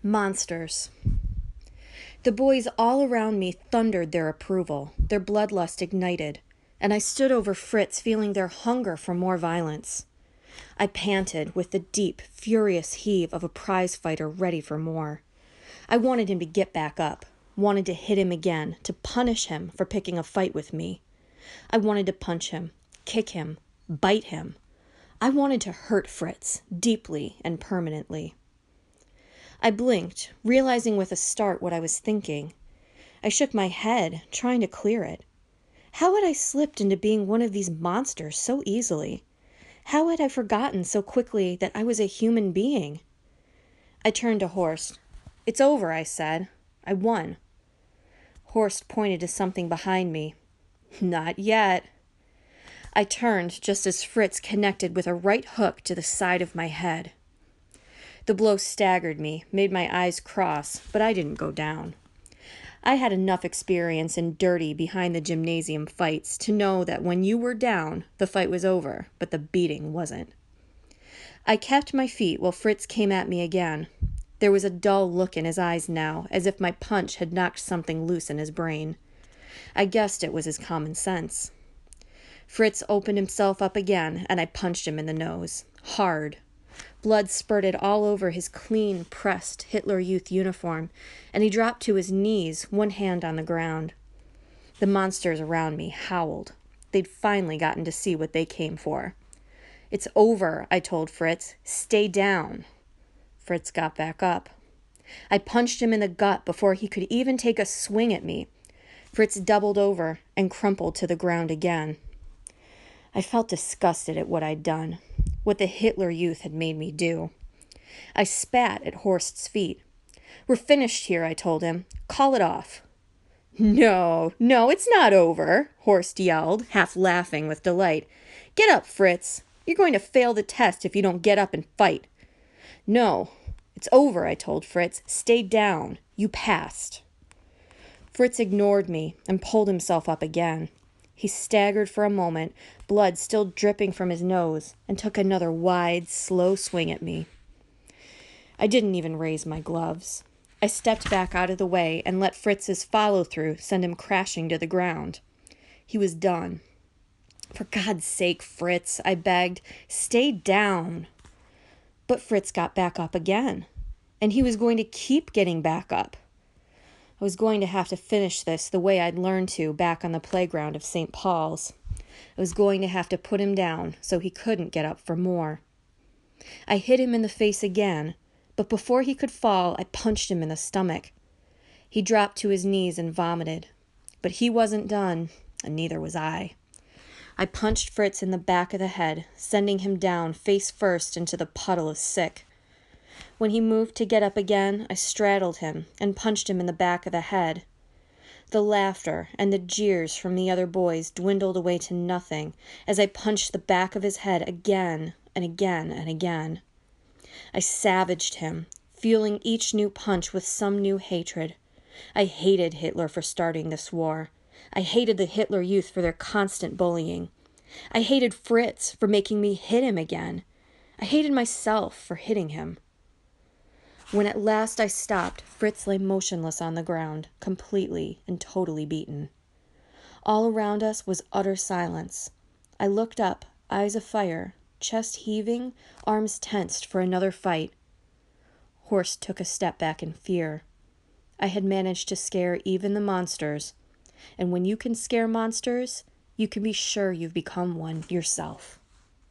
Monsters. The boys all around me thundered their approval, their bloodlust ignited, and I stood over Fritz feeling their hunger for more violence. I panted with the deep, furious heave of a prize fighter ready for more. I wanted him to get back up, wanted to hit him again, to punish him for picking a fight with me. I wanted to punch him, kick him, bite him. I wanted to hurt Fritz, deeply and permanently. I blinked, realizing with a start what I was thinking. I shook my head, trying to clear it. How had I slipped into being one of these monsters so easily? How had I forgotten so quickly that I was a human being? I turned to Horst. "It's over," I said. "I won." Horst pointed to something behind me. "Not yet." I turned just as Fritz connected with a right hook to the side of my head. The blow staggered me, made my eyes cross, but I didn't go down. I had enough experience in dirty, behind-the-gymnasium fights to know that when you were down, the fight was over, but the beating wasn't. I kept my feet while Fritz came at me again. There was a dull look in his eyes now, as if my punch had knocked something loose in his brain. I guessed it was his common sense. Fritz opened himself up again, and I punched him in the nose, hard. Blood spurted all over his clean, pressed Hitler Youth uniform, and he dropped to his knees, one hand on the ground. The monsters around me howled. They'd finally gotten to see what they came for. "It's over," I told Fritz. "Stay down." Fritz got back up. I punched him in the gut before he could even take a swing at me. Fritz doubled over and crumpled to the ground again. I felt disgusted at what I'd done, what the Hitler Youth had made me do. I spat at Horst's feet. "We're finished here," I told him. "Call it off." No, it's not over," Horst yelled, half laughing with delight. "Get up, Fritz. You're going to fail the test if you don't get up and fight." "No, it's over," I told Fritz. "Stay down. You passed." Fritz ignored me and pulled himself up again. He staggered for a moment, blood still dripping from his nose, and took another wide, slow swing at me. I didn't even raise my gloves. I stepped back out of the way and let Fritz's follow-through send him crashing to the ground. He was done. "For God's sake, Fritz," I begged, "stay down." But Fritz got back up again, and he was going to keep getting back up. I was going to have to finish this the way I'd learned to back on the playground of St. Paul's. I was going to have to put him down so he couldn't get up for more. I hit him in the face again, but before he could fall, I punched him in the stomach. He dropped to his knees and vomited. But he wasn't done, and neither was I. I punched Fritz in the back of the head, sending him down face first into the puddle of sick. When he moved to get up again, I straddled him and punched him in the back of the head. The laughter and the jeers from the other boys dwindled away to nothing as I punched the back of his head again and again and again. I savaged him, fueling each new punch with some new hatred. I hated Hitler for starting this war. I hated the Hitler Youth for their constant bullying. I hated Fritz for making me hit him again. I hated myself for hitting him. When at last I stopped, Fritz lay motionless on the ground, completely and totally beaten. All around us was utter silence. I looked up, eyes afire, chest heaving, arms tensed for another fight. Horst took a step back in fear. I had managed to scare even the monsters, and when you can scare monsters, you can be sure you've become one yourself.